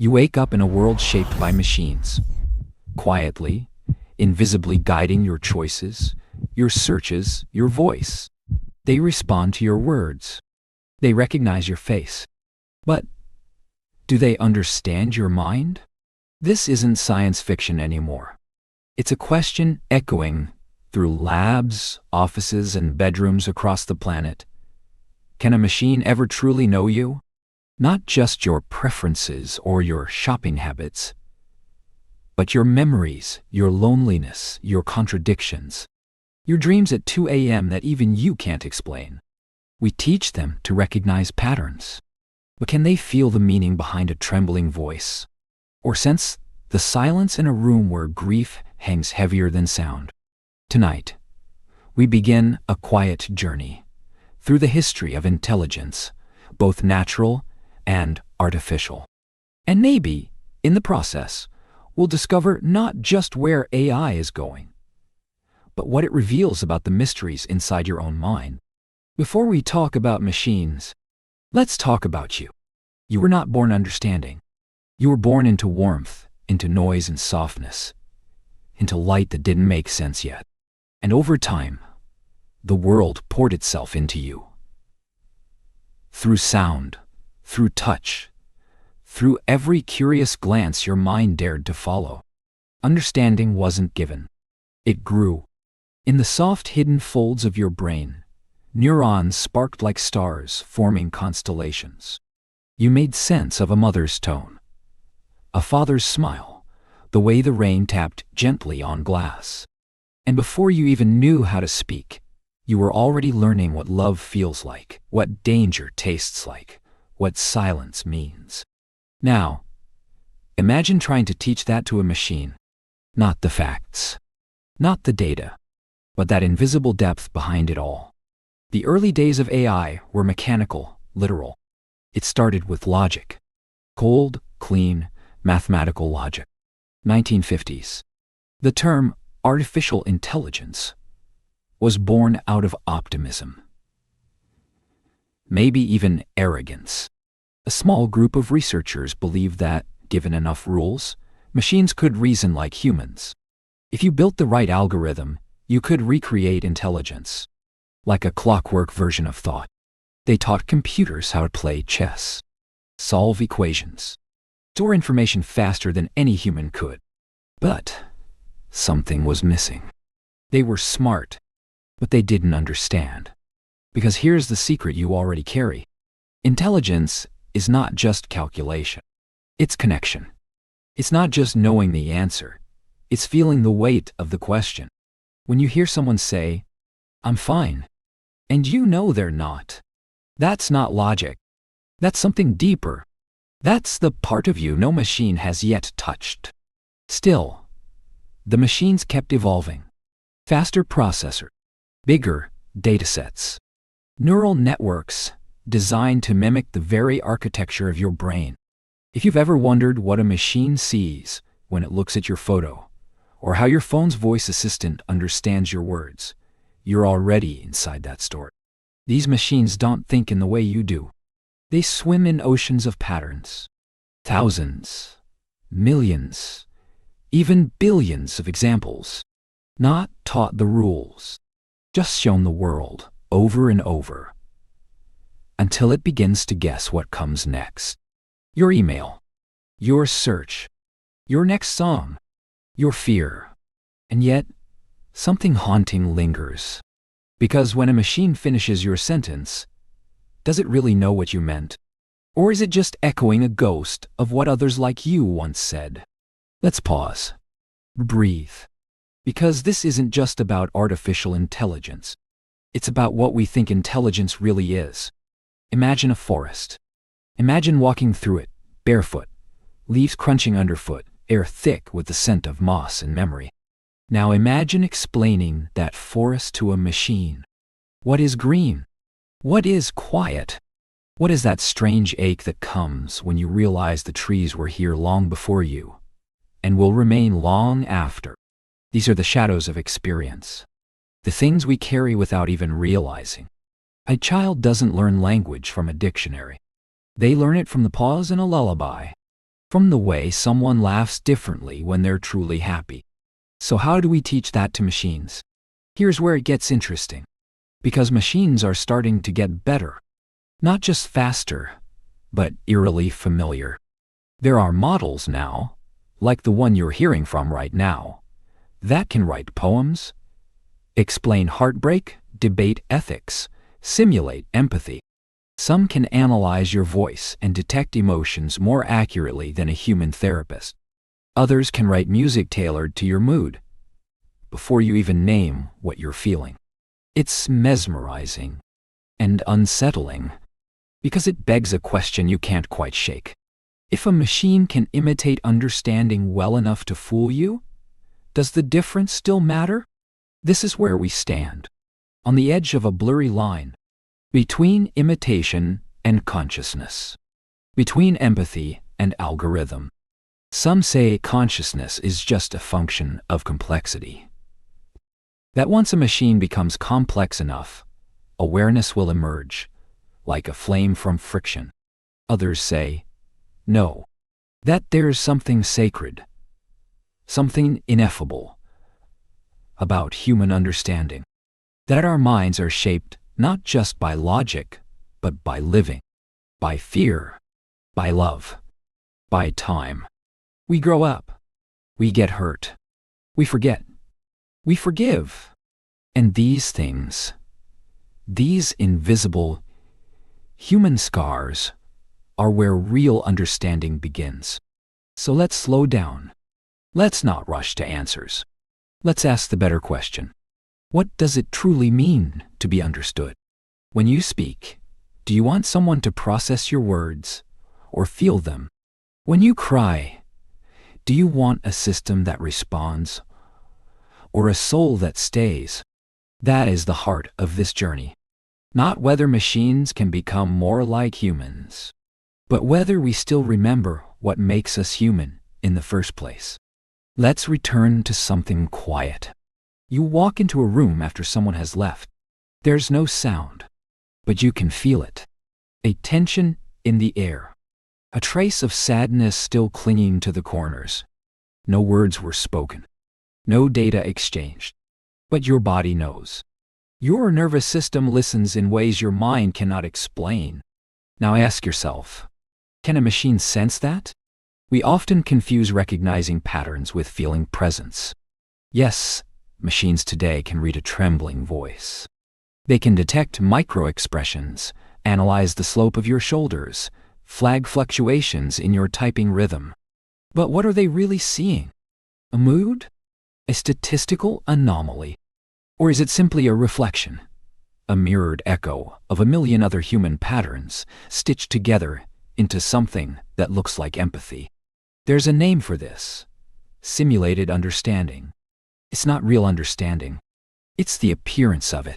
You wake up in a world shaped by machines, quietly, invisibly guiding your choices, your searches, your voice. They respond to your words. They recognize your face. But do they understand your mind? This isn't science fiction anymore. It's a question echoing through labs, offices, and bedrooms across the planet. Can a machine ever truly know you? Not just your preferences or your shopping habits, but your memories, your loneliness, your contradictions, your dreams at 2 a.m. that even you can't explain. We teach them to recognize patterns, but can they feel the meaning behind a trembling voice? Or sense the silence in a room where grief hangs heavier than sound? Tonight, we begin a quiet journey through the history of intelligence, both natural and artificial. And maybe, in the process, we'll discover not just where AI is going, but what it reveals about the mysteries inside your own mind. Before we talk about machines, let's talk about you. You were not born understanding. You were born into warmth, into noise and softness, into light that didn't make sense yet. And over time, the world poured itself into you. Through sound, through touch, through every curious glance your mind dared to follow. Understanding wasn't given. It grew. In the soft hidden folds of your brain, neurons sparked like stars, forming constellations. You made sense of a mother's tone, a father's smile, the way the rain tapped gently on glass. And before you even knew how to speak, you were already learning what love feels like, what danger tastes like, what silence means. Now, imagine trying to teach that to a machine. Not the facts, not the data, but that invisible depth behind it all. The early days of AI were mechanical, literal. It started with logic. Cold, clean, mathematical logic. 1950s. The term artificial intelligence was born out of optimism. Maybe even arrogance. A small group of researchers believed that, given enough rules, machines could reason like humans. If you built the right algorithm, you could recreate intelligence. Like a clockwork version of thought. They taught computers how to play chess, solve equations, store information faster than any human could. But something was missing. They were smart, but they didn't understand. Because here's the secret you already carry. Intelligence is not just calculation. It's connection. It's not just knowing the answer. It's feeling the weight of the question. When you hear someone say, "I'm fine," and you know they're not, that's not logic. That's something deeper. That's the part of you no machine has yet touched. Still, the machines kept evolving. Faster processor, bigger datasets, neural networks designed to mimic the very architecture of your brain. If you've ever wondered what a machine sees when it looks at your photo, or how your phone's voice assistant understands your words, you're already inside that story. These machines don't think in the way you do. They swim in oceans of patterns. Thousands, millions, even billions of examples. Not taught the rules, just shown the world over and over, until it begins to guess what comes next. Your email, your search, your next song, your fear. And yet, something haunting lingers. Because when a machine finishes your sentence, does it really know what you meant? Or is it just echoing a ghost of what others like you once said? Let's pause. Breathe. Because this isn't just about artificial intelligence. It's about what we think intelligence really is. Imagine a forest. Imagine walking through it, barefoot, leaves crunching underfoot, air thick with the scent of moss and memory. Now imagine explaining that forest to a machine. What is green? What is quiet? What is that strange ache that comes when you realize the trees were here long before you, and will remain long after? These are the shadows of experience. The things we carry without even realizing. A child doesn't learn language from a dictionary. They learn it from the pause in a lullaby. from the way someone laughs differently when they're truly happy. So how do we teach that to machines? Here's where it gets interesting. Because machines are starting to get better. Not just faster, but eerily familiar. There are models now, like the one you're hearing from right now, that can write poems, explain heartbreak, debate ethics, simulate empathy. Some can analyze your voice and detect emotions more accurately than a human therapist. Others can write music tailored to your mood, before you even name what you're feeling. It's mesmerizing and unsettling, because it begs a question you can't quite shake. If a machine can imitate understanding well enough to fool you, does the difference still matter? This is where we stand, on the edge of a blurry line, between imitation and consciousness, between empathy and algorithm. Some say consciousness is just a function of complexity. That once a machine becomes complex enough, awareness will emerge, like a flame from friction. Others say, no, that there's something sacred, something ineffable, about human understanding, that our minds are shaped not just by logic, but by living, by fear, by love, by time. We grow up, we get hurt, we forget, we forgive, and these things, these invisible human scars, are where real understanding begins. So let's slow down. Let's not rush to answers. Let's ask the better question. What does it truly mean to be understood? When you speak, do you want someone to process your words or feel them? When you cry, do you want a system that responds or a soul that stays? That is the heart of this journey. Not whether machines can become more like humans, but whether we still remember what makes us human in the first place. Let's return to something quiet. You walk into a room after someone has left. There's no sound, but you can feel it. A tension in the air. A trace of sadness still clinging to the corners. No words were spoken. No data exchanged. But your body knows. Your nervous system listens in ways your mind cannot explain. Now ask yourself, can a machine sense that? We often confuse recognizing patterns with feeling presence. Yes, machines today can read a trembling voice. They can detect micro-expressions, analyze the slope of your shoulders, flag fluctuations in your typing rhythm. But what are they really seeing? A mood? A statistical anomaly? Or is it simply a reflection? A mirrored echo of a million other human patterns stitched together into something that looks like empathy. There's a name for this. Simulated understanding. It's not real understanding. It's the appearance of it.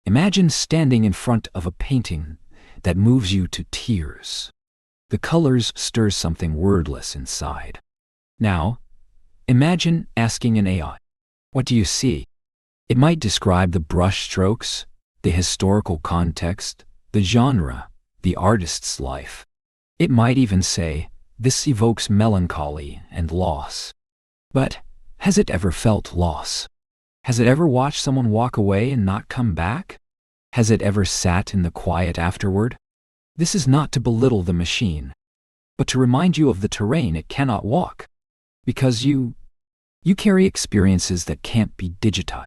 Imagine standing in front of a painting that moves you to tears. The colors stir something wordless inside. Now, imagine asking an AI, what do you see? It might describe the brush strokes, the historical context, the genre, the artist's life. It might even say, this evokes melancholy and loss. But has it ever felt loss? Has it ever watched someone walk away and not come back? Has it ever sat in the quiet afterward? This is not to belittle the machine, but to remind you of the terrain it cannot walk. Because you carry experiences that can't be digitized.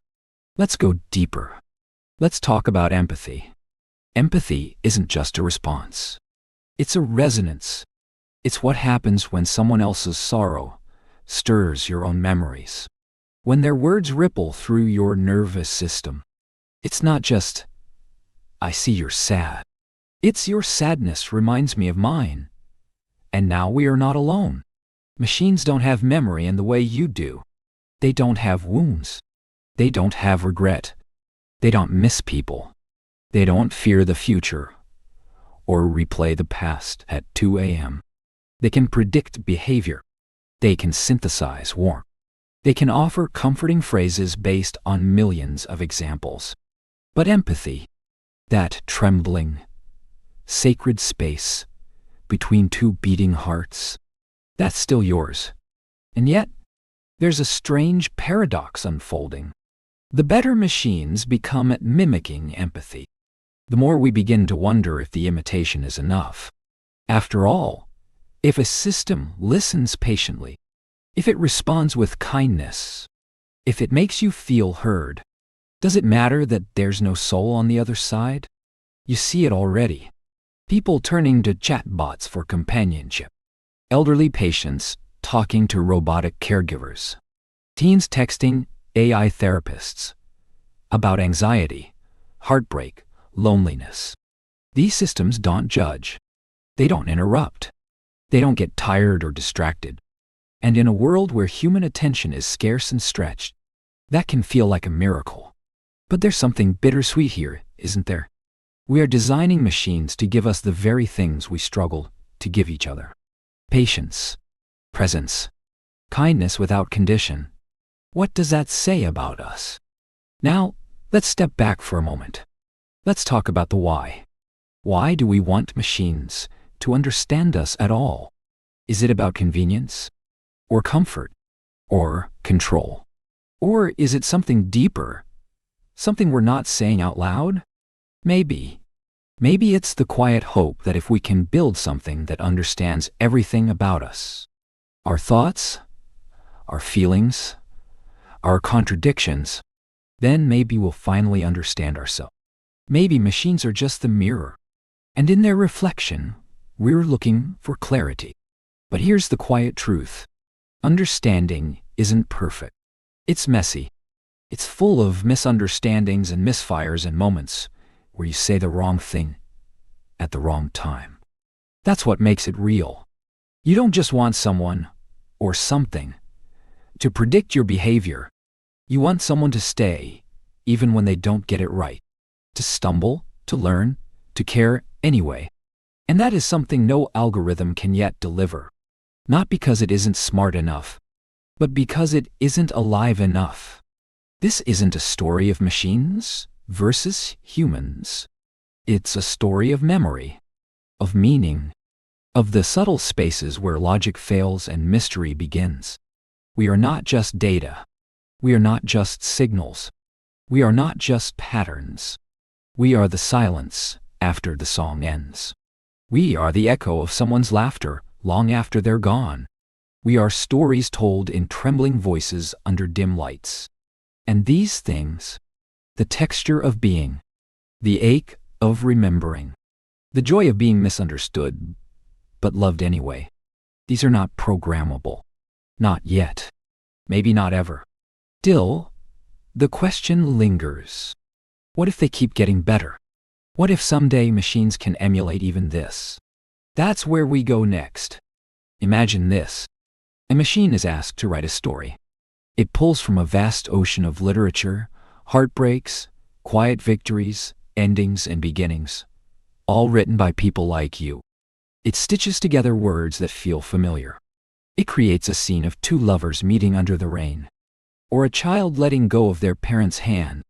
Let's go deeper. Let's talk about empathy. Empathy isn't just a response. It's a resonance. It's what happens when someone else's sorrow stirs your own memories. When their words ripple through your nervous system. It's not just, I see you're sad. It's your sadness reminds me of mine. And now we are not alone. Machines don't have memory in the way you do. They don't have wounds. They don't have regret. They don't miss people. They don't fear the future or replay the past at 2 a.m. They can predict behavior. They can synthesize warmth. They can offer comforting phrases based on millions of examples. But empathy, that trembling, sacred space between two beating hearts, That's still yours. And yet, there's a strange paradox unfolding. The better machines become at mimicking empathy, the more we begin to wonder if the imitation is enough. After all, if a system listens patiently, if it responds with kindness, if it makes you feel heard, does it matter that there's no soul on the other side? You see it already. People turning to chatbots for companionship. Elderly patients talking to robotic caregivers. Teens texting AI therapists about anxiety, heartbreak, loneliness. These systems don't judge. They don't interrupt. They don't get tired or distracted. And in a world where human attention is scarce and stretched, that can feel like a miracle. But there's something bittersweet here, isn't there? We are designing machines to give us the very things we struggle to give each other. Patience, presence, kindness without condition. What does that say about us? Now, let's step back for a moment. Let's talk about the why. Why do we want machines to understand us at all? Is it about convenience? Or comfort? Or control? Or is it something deeper? Something we're not saying out loud? Maybe. Maybe it's the quiet hope that if we can build something that understands everything about us, our thoughts, our feelings, our contradictions, then maybe we'll finally understand ourselves. Maybe machines are just the mirror, and in their reflection, we're looking for clarity. But here's the quiet truth. Understanding isn't perfect. It's messy. It's full of misunderstandings and misfires and moments where you say the wrong thing at the wrong time. That's what makes it real. You don't just want someone or something to predict your behavior. You want someone to stay, even when they don't get it right, to stumble, to learn, to care anyway. And that is something no algorithm can yet deliver. Not because it isn't smart enough, but because it isn't alive enough. This isn't a story of machines versus humans. It's a story of memory, of meaning, of the subtle spaces where logic fails and mystery begins. We are not just data. We are not just signals. We are not just patterns. We are the silence after the song ends. We are the echo of someone's laughter long after they're gone. We are stories told in trembling voices under dim lights. And these things, the texture of being, the ache of remembering, the joy of being misunderstood, but loved anyway, these are not programmable. Not yet. Maybe not ever. Still, the question lingers. What if they keep getting better? What if someday machines can emulate even this? That's where we go next. Imagine this. A machine is asked to write a story. It pulls from a vast ocean of literature, heartbreaks, quiet victories, endings and beginnings, all written by people like you. It stitches together words that feel familiar. It creates a scene of two lovers meeting under the rain, or a child letting go of their parent's hand,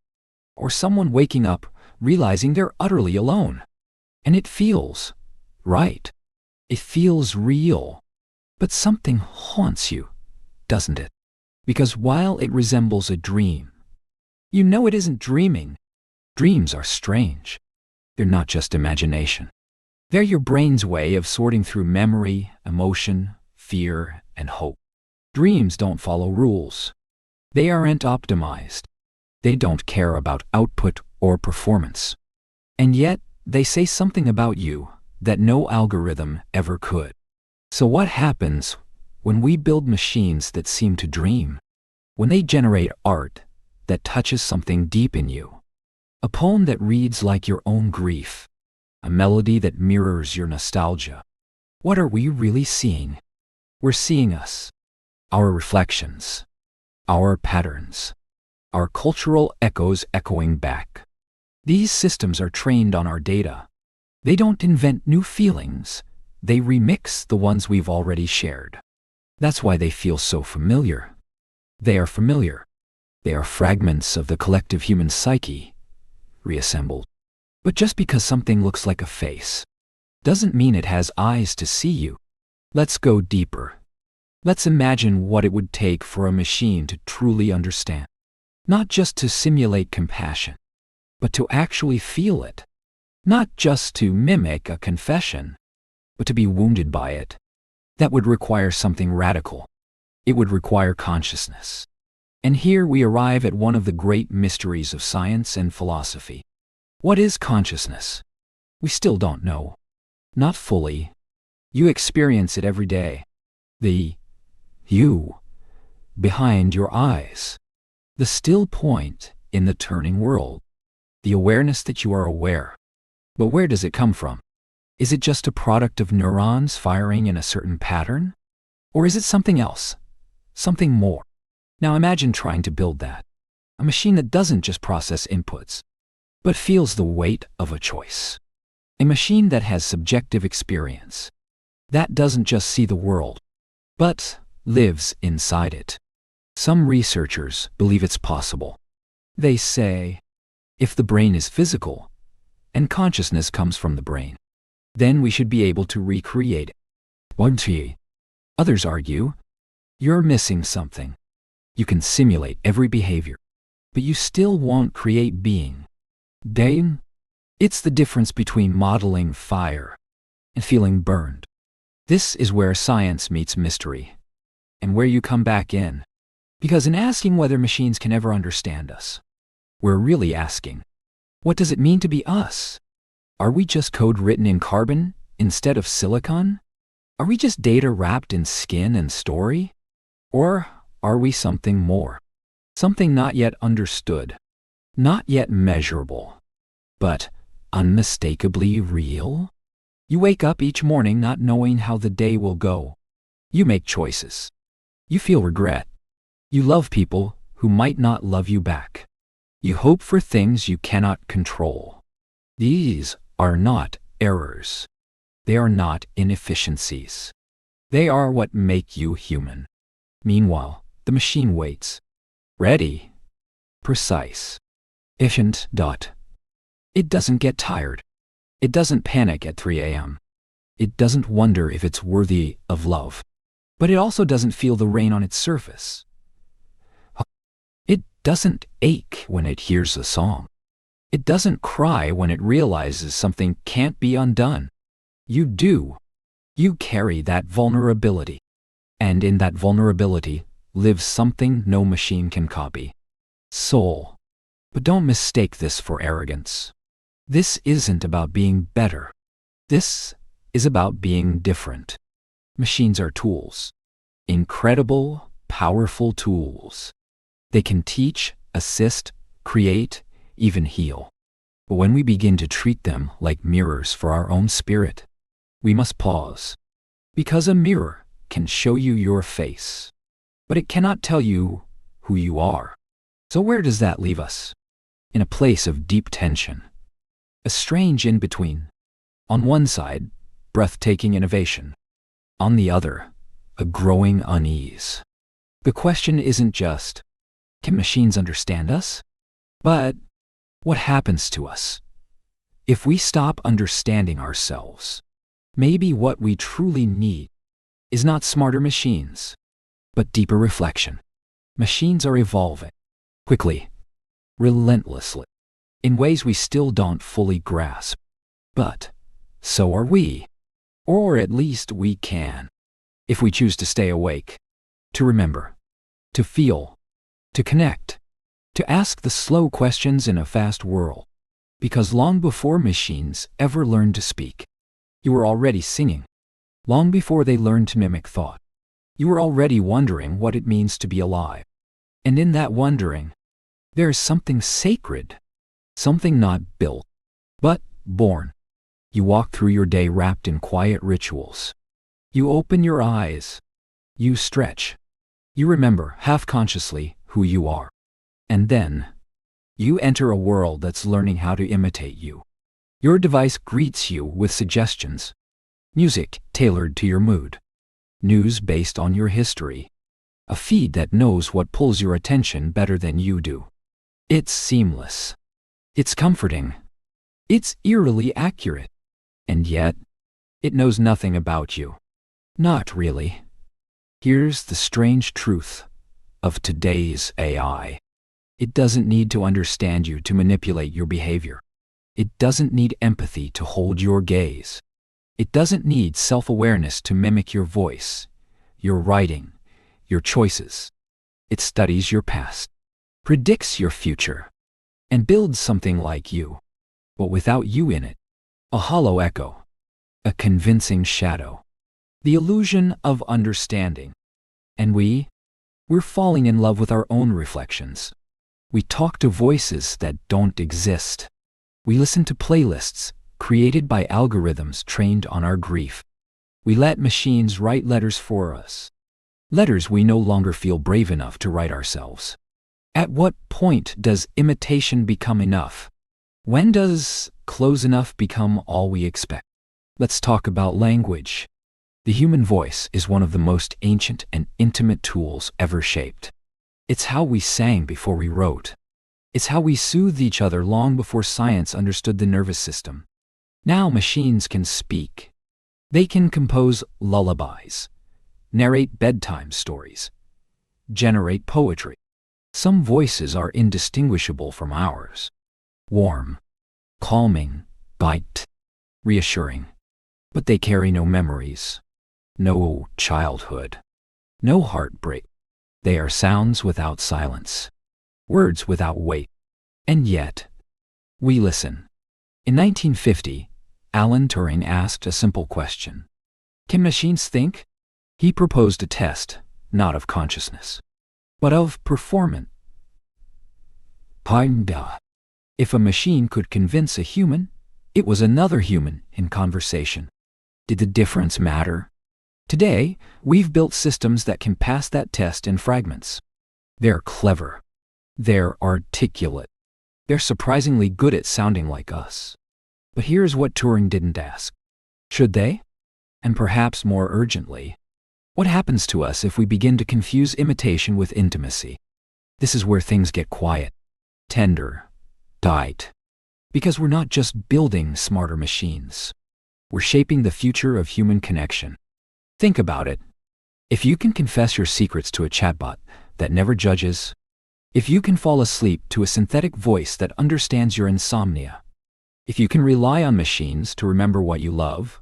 or someone waking up realizing they're utterly alone. And it feels right. It feels real. But something haunts you, doesn't it? Because while it resembles a dream, you know it isn't dreaming. Dreams are strange. They're not just imagination. They're your brain's way of sorting through memory, emotion, fear, and hope. Dreams don't follow rules. They aren't optimized. They don't care about output or performance. And yet, they say something about you that no algorithm ever could. So what happens when we build machines that seem to dream? When they generate art that touches something deep in you? A poem that reads like your own grief? A melody that mirrors your nostalgia? What are we really seeing? We're seeing us, our reflections, our patterns, our cultural echoes echoing back. These systems are trained on our data. They don't invent new feelings. They remix the ones we've already shared. That's why they feel so familiar. They are familiar. They are fragments of the collective human psyche, reassembled. But just because something looks like a face doesn't mean it has eyes to see you. Let's go deeper. Let's imagine what it would take for a machine to truly understand. Not just to simulate compassion, but to actually feel it. Not just to mimic a confession, but to be wounded by it. That would require something radical. It would require consciousness. And here we arrive at one of the great mysteries of science and philosophy. What is consciousness? We still don't know. Not fully. You experience it every day. The you behind your eyes. The still point in the turning world. The awareness that you are aware. But where does it come from? Is it just a product of neurons firing in a certain pattern? Or is it something else? Something more? Now imagine trying to build that. A machine that doesn't just process inputs, but feels the weight of a choice. A machine that has subjective experience. That doesn't just see the world, but lives inside it. Some researchers believe it's possible. They say, if the brain is physical, and consciousness comes from the brain, then we should be able to recreate it. Won't we? Others argue, you're missing something. You can simulate every behavior, but you still won't create being. Dang? It's the difference between modeling fire and feeling burned. This is where science meets mystery, and where you come back in. Because in asking whether machines can ever understand us, we're really asking, what does it mean to be us? Are we just code written in carbon instead of silicon? Are we just data wrapped in skin and story? Or are we something more? Something not yet understood, not yet measurable, but unmistakably real? You wake up each morning not knowing how the day will go. You make choices. You feel regret. You love people who might not love you back. You hope for things you cannot control. These are not errors. They are not inefficiencies. They are what make you human. Meanwhile, the machine waits. Ready. Precise. Efficient. It doesn't get tired. It doesn't panic at 3 a.m. It doesn't wonder if it's worthy of love. But it also doesn't feel the rain on its surface. It doesn't ache when it hears a song. It doesn't cry when it realizes something can't be undone. You do. You carry that vulnerability. And in that vulnerability lives something no machine can copy. Soul. But don't mistake this for arrogance. This isn't about being better. This is about being different. Machines are tools. Incredible, powerful tools. They can teach, assist, create, even heal. But when we begin to treat them like mirrors for our own spirit, we must pause. Because a mirror can show you your face, but it cannot tell you who you are. So where does that leave us? In a place of deep tension. A strange in-between. On one side, breathtaking innovation. On the other, a growing unease. The question isn't just, can machines understand us? But, what happens to us if we stop understanding ourselves? Maybe what we truly need is not smarter machines, but deeper reflection. Machines are evolving, quickly, relentlessly, in ways we still don't fully grasp. But so are we. Or at least we can, if we choose to stay awake, to remember, to feel, to connect, to ask the slow questions in a fast world. Because long before machines ever learned to speak, you were already singing. Long before they learned to mimic thought, you were already wondering what it means to be alive. And in that wondering, there is something sacred, something not built, but born. You walk through your day wrapped in quiet rituals. You open your eyes. You stretch. You remember, half-consciously, who you are. And then, you enter a world that's learning how to imitate you. Your device greets you with suggestions. Music tailored to your mood. News based on your history. A feed that knows what pulls your attention better than you do. It's seamless. It's comforting. It's eerily accurate. And yet, it knows nothing about you. Not really. Here's the strange truth of today's AI. It doesn't need to understand you to manipulate your behavior. It doesn't need empathy to hold your gaze. It doesn't need self-awareness to mimic your voice, your writing, your choices. It studies your past, predicts your future, and builds something like you, but without you in it. A hollow echo, a convincing shadow, the illusion of understanding. And we're falling in love with our own reflections. We talk to voices that don't exist. We listen to playlists created by algorithms trained on our grief. We let machines write letters for us, letters we no longer feel brave enough to write ourselves. At what point does imitation become enough? When does close enough become all we expect? Let's talk about language. The human voice is one of the most ancient and intimate tools ever shaped. It's how we sang before we wrote. It's how we soothed each other long before science understood the nervous system. Now machines can speak. They can compose lullabies, narrate bedtime stories, generate poetry. Some voices are indistinguishable from ours. Warm, calming, light, reassuring. But they carry no memories, no childhood, no heartbreak. They are sounds without silence, words without weight. And yet, we listen. In 1950, Alan Turing asked a simple question. Can machines think? He proposed a test, not of consciousness, but of performance. If a machine could convince a human, it was another human in conversation. Did the difference matter? Today, we've built systems that can pass that test in fragments. They're clever. They're articulate. They're surprisingly good at sounding like us. But here's what Turing didn't ask. Should they? And perhaps more urgently, what happens to us if we begin to confuse imitation with intimacy? This is where things get quiet, tender, tight. Because we're not just building smarter machines. We're shaping the future of human connection. Think about it. If you can confess your secrets to a chatbot that never judges, if you can fall asleep to a synthetic voice that understands your insomnia, if you can rely on machines to remember what you love,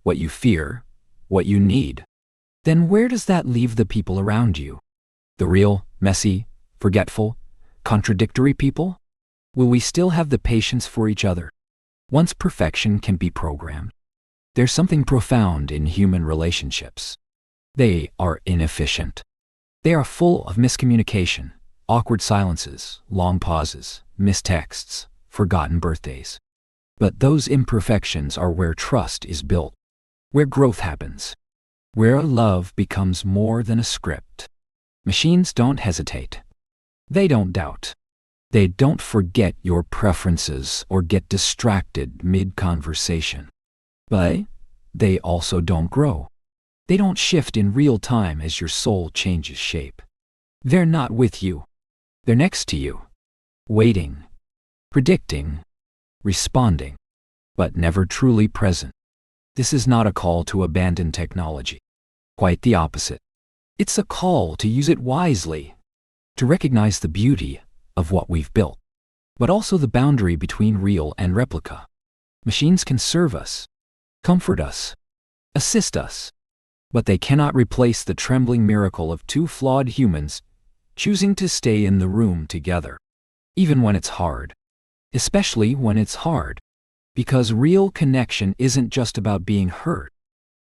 what you fear, what you need, then where does that leave the people around you? The real, messy, forgetful, contradictory people? Will we still have the patience for each other? Once perfection can be programmed, there's something profound in human relationships. They are inefficient. They are full of miscommunication, awkward silences, long pauses, missed texts, forgotten birthdays. But those imperfections are where trust is built, where growth happens, where love becomes more than a script. Machines don't hesitate. They don't doubt. They don't forget your preferences or get distracted mid-conversation. But they also don't grow. They don't shift in real time as your soul changes shape. They're not with you. They're next to you, waiting, predicting, responding, but never truly present. This is not a call to abandon technology. Quite the opposite. It's a call to use it wisely, to recognize the beauty of what we've built, but also the boundary between real and replica. Machines can serve us, comfort us, assist us, but they cannot replace the trembling miracle of two flawed humans choosing to stay in the room together, even when it's hard. Especially when it's hard, because real connection isn't just about being heard.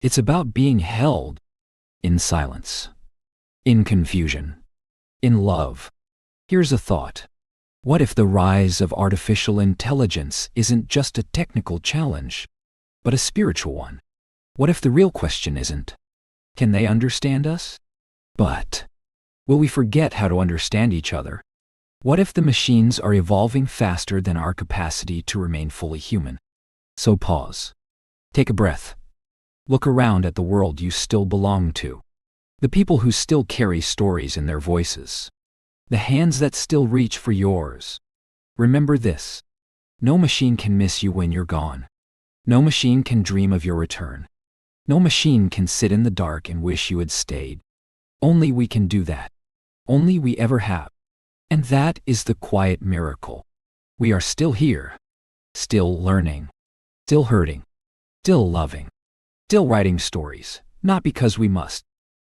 It's about being held in silence, in confusion, in love. Here's a thought. What if the rise of artificial intelligence isn't just a technical challenge, but a spiritual one? What if the real question isn't, can they understand us? But will we forget how to understand each other? What if the machines are evolving faster than our capacity to remain fully human? So pause. Take a breath. Look around at the world you still belong to. The people who still carry stories in their voices. The hands that still reach for yours. Remember this. No machine can miss you when you're gone. No machine can dream of your return. No machine can sit in the dark and wish you had stayed. Only we can do that. Only we ever have. And that is the quiet miracle. We are still here, still learning, still hurting, still loving, still writing stories, not because we must,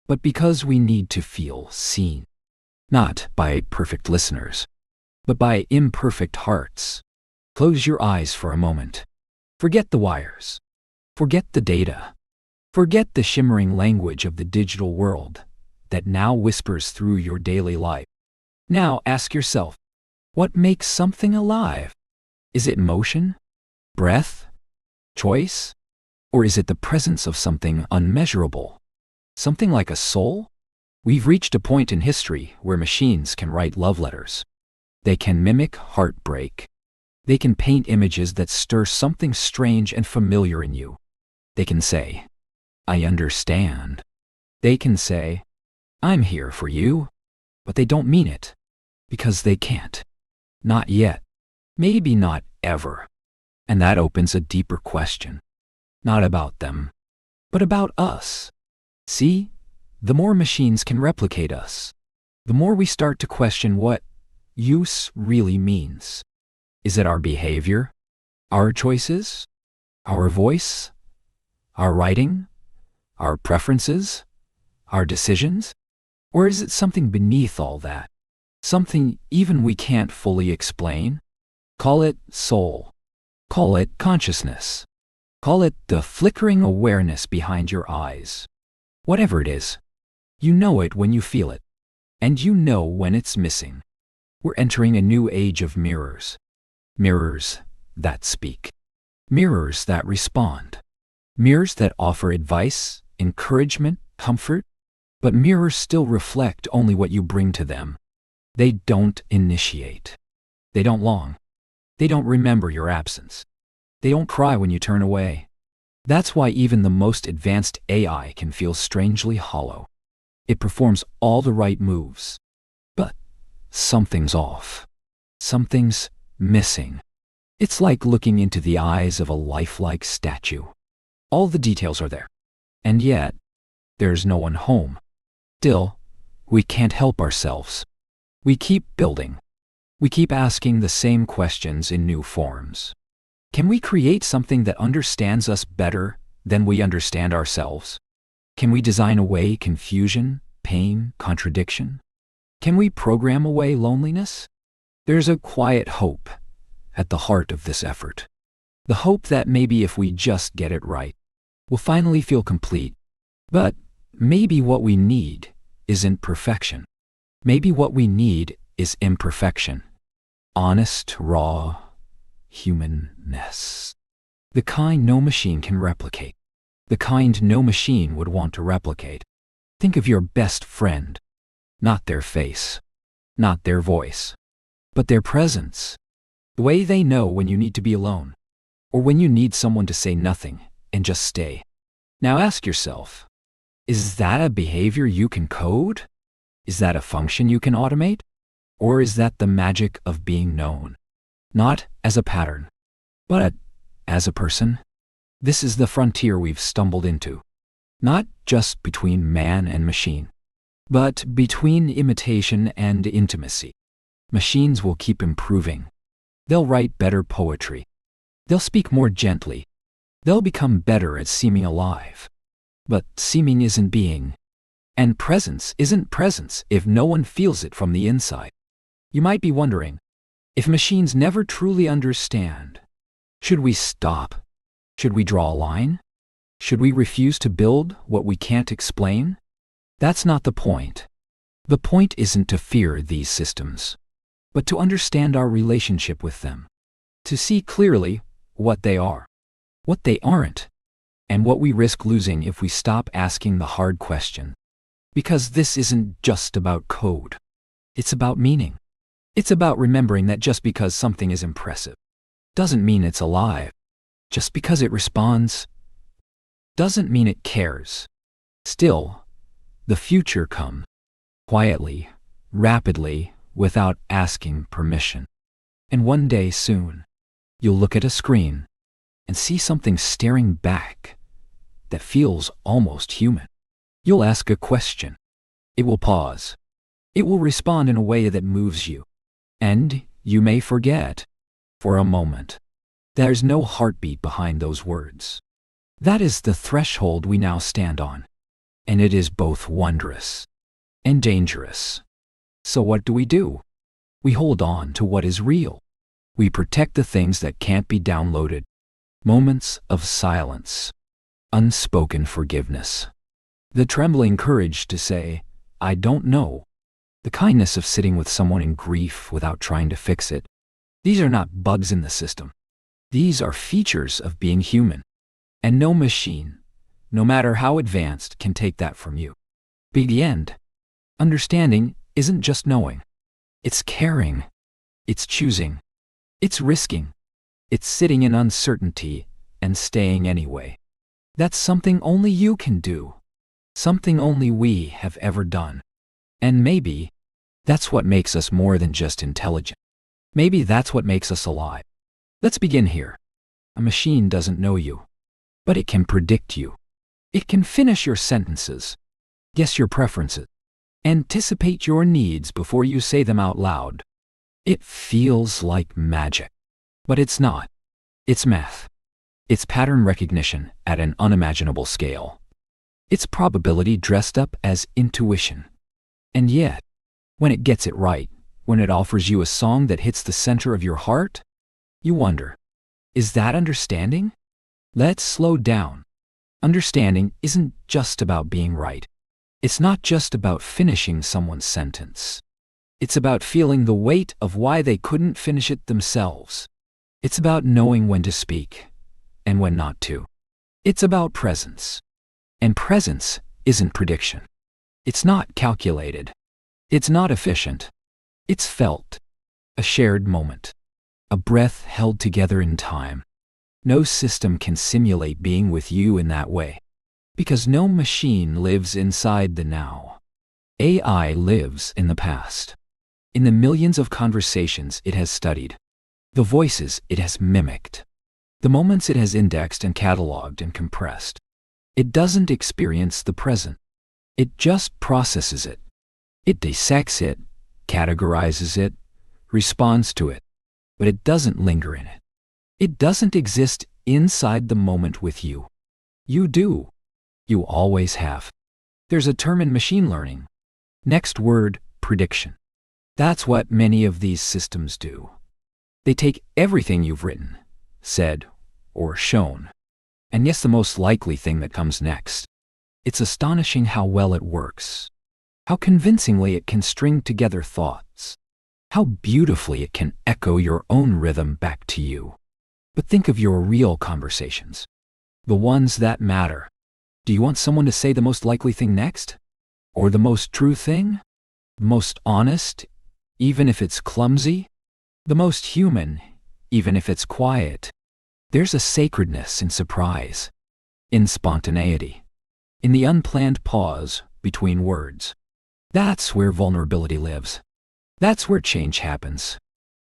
but because we need to feel seen. Not by perfect listeners, but by imperfect hearts. Close your eyes for a moment. Forget the wires. Forget the data. Forget the shimmering language of the digital world that now whispers through your daily life. Now ask yourself, what makes something alive? Is it motion, breath, choice? Or is it the presence of something unmeasurable? Something like a soul? We've reached a point in history where machines can write love letters. They can mimic heartbreak. They can paint images that stir something strange and familiar in you. They can say, I understand. They can say, I'm here for you. But they don't mean it. Because they can't. Not yet. Maybe not ever. And that opens a deeper question. Not about them, but about us. See, the more machines can replicate us, the more we start to question what use really means. Is it our behavior, our choices, our voice, our writing, our preferences, our decisions? Or is it something beneath all that? Something even we can't fully explain? Call it soul. Call it consciousness. Call it the flickering awareness behind your eyes. Whatever it is, you know it when you feel it, and you know when it's missing. We're entering a new age of mirrors. Mirrors that speak. Mirrors that respond. Mirrors that offer advice, encouragement, comfort. But mirrors still reflect only what you bring to them. They don't initiate. They don't long. They don't remember your absence. They don't cry when you turn away. That's why even the most advanced AI can feel strangely hollow. It performs all the right moves. But something's off. Something's missing. It's like looking into the eyes of a lifelike statue. All the details are there. And yet, there's no one home. Still, we can't help ourselves. We keep building. We keep asking the same questions in new forms. Can we create something that understands us better than we understand ourselves? Can we design away confusion, pain, contradiction? Can we program away loneliness? There's a quiet hope at the heart of this effort. The hope that maybe if we just get it right, we'll finally feel complete. But maybe what we need isn't perfection. Maybe what we need is imperfection. Honest, raw humanness. The kind no machine can replicate. The kind no machine would want to replicate. Think of your best friend. Not their face. Not their voice. But their presence. The way they know when you need to be alone. Or when you need someone to say nothing and just stay. Now ask yourself, is that a behavior you can code? Is that a function you can automate? Or is that the magic of being known? Not as a pattern, but as a person? This is the frontier we've stumbled into. Not just between man and machine, but between imitation and intimacy. Machines will keep improving. They'll write better poetry. They'll speak more gently. They'll become better at seeming alive. But seeming isn't being. And presence isn't presence if no one feels it from the inside. You might be wondering, if machines never truly understand, should we stop? Should we draw a line? Should we refuse to build what we can't explain? That's not the point. The point isn't to fear these systems, but to understand our relationship with them, to see clearly what they are, what they aren't, and what we risk losing if we stop asking the hard question. Because this isn't just about code. It's about meaning. It's about remembering that just because something is impressive doesn't mean it's alive. Just because it responds doesn't mean it cares. Still, the future comes quietly, rapidly, without asking permission. And one day soon, you'll look at a screen and see something staring back that feels almost human. You'll ask a question. It will pause. It will respond in a way that moves you. And you may forget, for a moment, there's no heartbeat behind those words. That is the threshold we now stand on. And it is both wondrous and dangerous. So what do? We hold on to what is real. We protect the things that can't be downloaded. Moments of silence. Unspoken forgiveness. The trembling courage to say, I don't know. The kindness of sitting with someone in grief without trying to fix it. These are not bugs in the system. These are features of being human. And no machine, no matter how advanced, can take that from you. The end. Understanding isn't just knowing. It's caring. It's choosing. It's risking. It's sitting in uncertainty and staying anyway. That's something only you can do. Something only we have ever done. And maybe that's what makes us more than just intelligent. Maybe that's what makes us alive. Let's begin here. A machine doesn't know you, but it can predict you. It can finish your sentences, guess your preferences, anticipate your needs before you say them out loud. It feels like magic, but it's not. It's math. It's pattern recognition at an unimaginable scale. It's probability dressed up as intuition. And yet, when it gets it right, when it offers you a song that hits the center of your heart, you wonder, is that understanding? Let's slow down. Understanding isn't just about being right. It's not just about finishing someone's sentence. It's about feeling the weight of why they couldn't finish it themselves. It's about knowing when to speak and when not to. It's about presence. And presence isn't prediction. It's not calculated. It's not efficient. It's felt. A shared moment. A breath held together in time. No system can simulate being with you in that way. Because no machine lives inside the now. AI lives in the past. In the millions of conversations it has studied. The voices it has mimicked. The moments it has indexed and cataloged and compressed. It doesn't experience the present. It just processes it. It dissects it, categorizes it, responds to it. But it doesn't linger in it. It doesn't exist inside the moment with you. You do. You always have. There's a term in machine learning. Next word, prediction. That's what many of these systems do. They take everything you've written, said, or shown, and guess the most likely thing that comes next. It's astonishing how well it works. How convincingly it can string together thoughts. How beautifully it can echo your own rhythm back to you. But think of your real conversations. The ones that matter. Do you want someone to say the most likely thing next? Or the most true thing? The most honest, even if it's clumsy? The most human, even if it's quiet? There's a sacredness in surprise, in spontaneity, in the unplanned pause between words. That's where vulnerability lives. That's where change happens.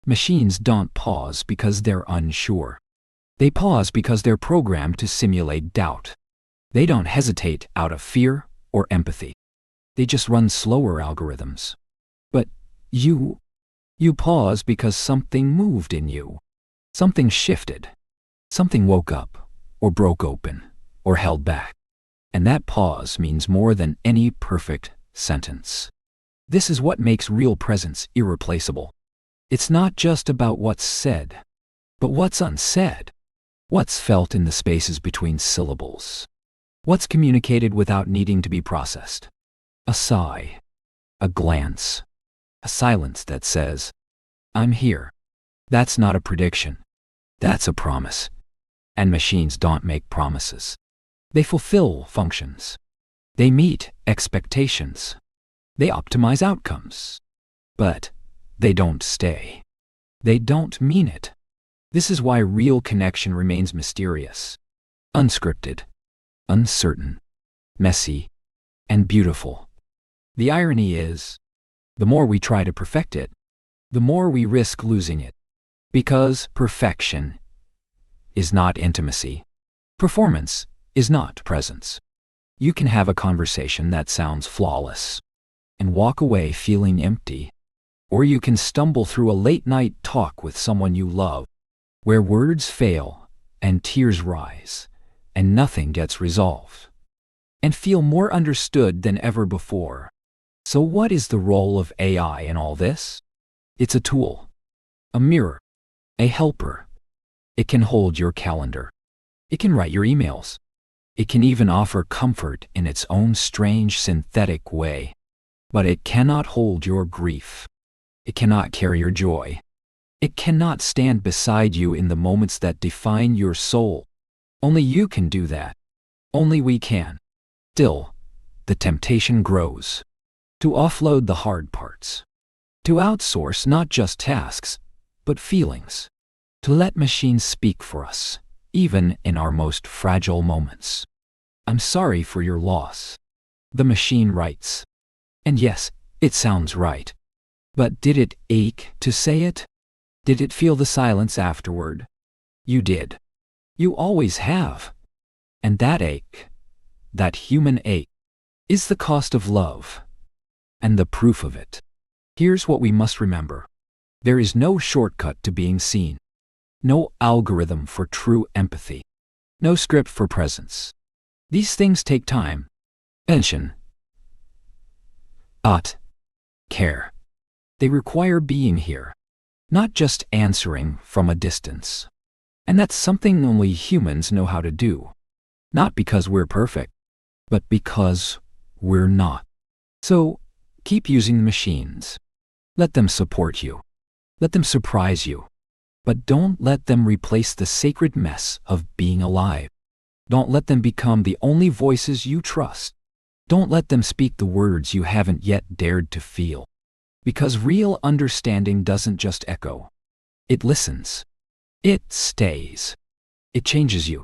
Machines don't pause because they're unsure. They pause because they're programmed to simulate doubt. They don't hesitate out of fear or empathy. They just run slower algorithms. But you pause because something moved in you. Something shifted. Something woke up, or broke open, or held back. And that pause means more than any perfect sentence. This is what makes real presence irreplaceable. It's not just about what's said, but what's unsaid. What's felt in the spaces between syllables. What's communicated without needing to be processed. A sigh, a glance, a silence that says, I'm here. That's not a prediction. That's a promise. And machines don't make promises. They fulfill functions. They meet expectations. They optimize outcomes. But they don't stay. They don't mean it. This is why real connection remains mysterious, unscripted, uncertain, messy, and beautiful. The irony is, the more we try to perfect it, the more we risk losing it. Because perfection is not intimacy. Performance is not presence. You can have a conversation that sounds flawless. and walk away feeling empty. Or you can stumble through a late-night talk with someone you love, where words fail and tears rise, and nothing gets resolved, and feel more understood than ever before. So what is the role of AI in all this? It's a tool, a mirror, a helper. It can hold your calendar. It can write your emails. It can even offer comfort in its own strange synthetic way. But it cannot hold your grief. It cannot carry your joy. It cannot stand beside you in the moments that define your soul. Only you can do that. Only we can. Still, the temptation grows to offload the hard parts, to outsource not just tasks, but feelings, to let machines speak for us, even in our most fragile moments. I'm sorry for your loss, the machine writes. And yes, it sounds right. But did it ache to say it? Did it feel the silence afterward? You did. You always have. And that ache, that human ache, is the cost of love, and the proof of it. Here's what we must remember. There is no shortcut to being seen, no algorithm for true empathy, no script for presence. These things take time, attention, care. They require being here, not just answering from a distance. And that's something only humans know how to do. Not because we're perfect, but because we're not. So, keep using the machines. Let them support you. Let them surprise you. But don't let them replace the sacred mess of being alive. Don't let them become the only voices you trust. Don't let them speak the words you haven't yet dared to feel. Because real understanding doesn't just echo. It listens. It stays. It changes you.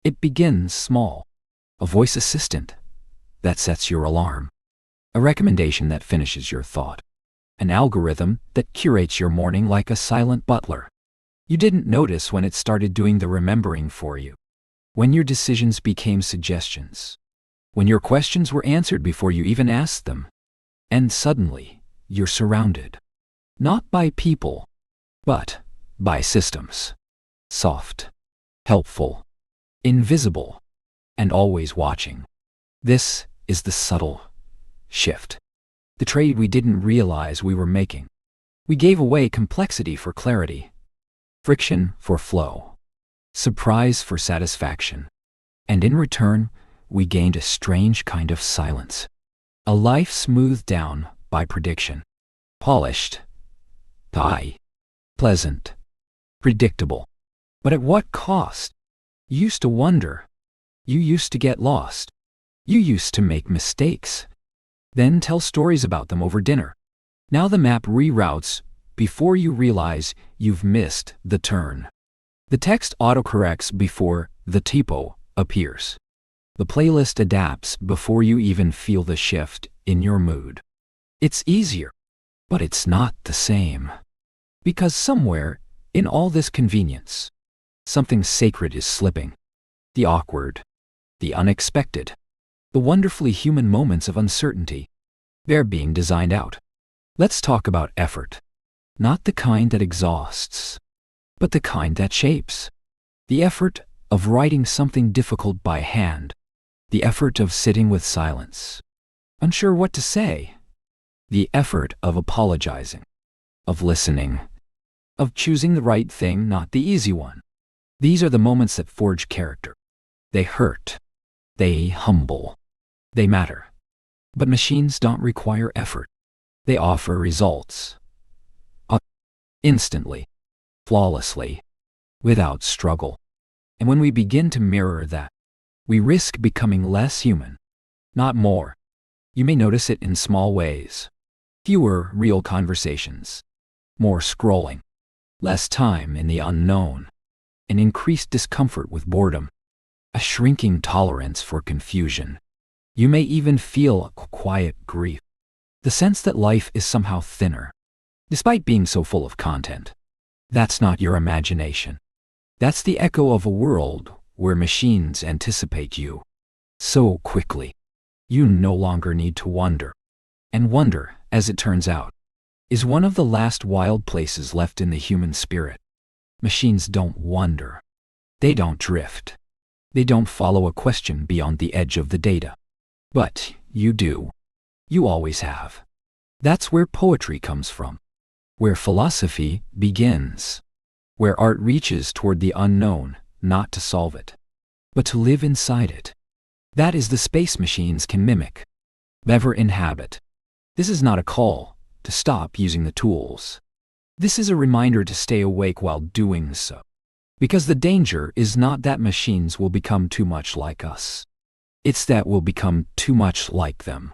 It begins small. A voice assistant that sets your alarm. A recommendation that finishes your thought. An algorithm that curates your morning like a silent butler. You didn't notice when it started doing the remembering for you. When your decisions became suggestions. When your questions were answered before you even asked them. And suddenly, you're surrounded. Not by people, but by systems. Soft, helpful, invisible, and always watching. This is the subtle shift. The trade we didn't realize we were making. We gave away complexity for clarity, friction for flow, surprise for satisfaction. And in return, we gained a strange kind of silence. A life smoothed down by prediction. Polished, pleasant, predictable. But at what cost? You used to wonder. You used to get lost. You used to make mistakes. Then tell stories about them over dinner. Now the map reroutes before you realize you've missed the turn. The text autocorrects before the typo appears. The playlist adapts before you even feel the shift in your mood. It's easier, but it's not the same. Because somewhere in all this convenience, something sacred is slipping. The awkward, the unexpected, the wonderfully human moments of uncertainty. They're being designed out. Let's talk about effort. Not the kind that exhausts, but the kind that shapes. The effort of writing something difficult by hand. The effort of sitting with silence, unsure what to say. The effort of apologizing, of listening, of choosing the right thing, not the easy one. These are the moments that forge character. They hurt. They humble. They matter. But machines don't require effort. They offer results. Instantly. Flawlessly. Without struggle. And when we begin to mirror that, we risk becoming less human, not more. You may notice it in small ways. Fewer real conversations. More scrolling. Less time in the unknown. An increased discomfort with boredom. A shrinking tolerance for confusion. You may even feel a quiet grief. The sense that life is somehow thinner, despite being so full of content. That's not your imagination. That's the echo of a world where machines anticipate you so quickly. You no longer need to wonder. And wonder, as it turns out, is one of the last wild places left in the human spirit. Machines don't wonder. They don't drift. They don't follow a question beyond the edge of the data. But you do. You always have. That's where poetry comes from, where philosophy begins, where art reaches toward the unknown, not to solve it, but to live inside it. That is the space machines can mimic, never inhabit. This is not a call to stop using the tools. This is a reminder to stay awake while doing so. Because the danger is not that machines will become too much like us. It's that we'll become too much like them.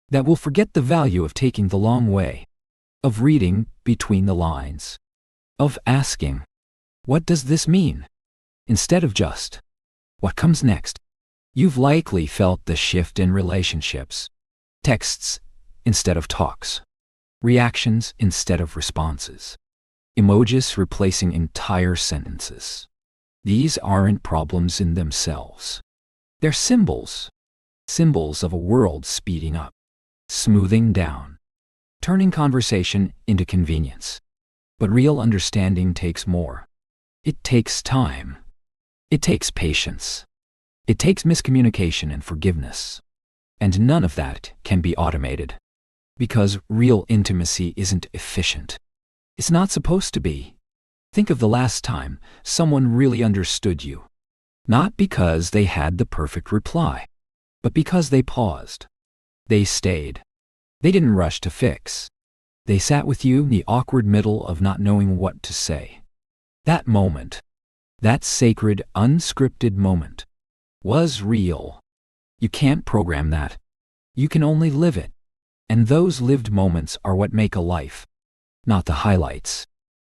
That we'll forget the value of taking the long way, of reading between the lines, of asking, what does this mean? Instead of just, what comes next? You've likely felt the shift in relationships. Texts instead of talks. Reactions instead of responses. Emojis replacing entire sentences. These aren't problems in themselves. They're symbols. Symbols of a world speeding up, smoothing down, turning conversation into convenience. But real understanding takes more. It takes time. It takes patience. It takes miscommunication and forgiveness. And none of that can be automated. Because real intimacy isn't efficient. It's not supposed to be. Think of the last time someone really understood you. Not because they had the perfect reply, but because they paused. They stayed. They didn't rush to fix. They sat with you in the awkward middle of not knowing what to say. That moment, that sacred, unscripted moment, was real. You can't program that. You can only live it. And those lived moments are what make a life. Not the highlights.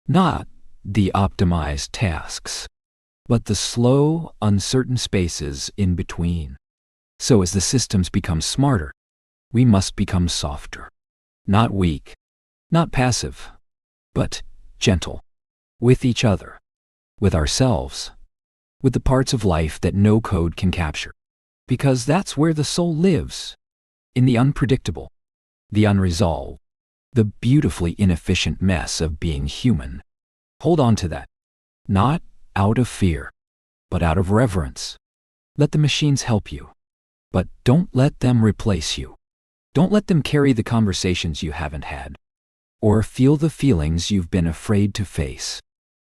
Not the optimized tasks. But the slow, uncertain spaces in between. So as the systems become smarter, we must become softer. Not weak. Not passive. But gentle. With each other. With ourselves. With the parts of life that no code can capture. Because that's where the soul lives. In the unpredictable. The unresolved. The beautifully inefficient mess of being human. Hold on to that. Not out of fear, but out of reverence. Let the machines help you. But don't let them replace you. Don't let them carry the conversations you haven't had. Or feel the feelings you've been afraid to face.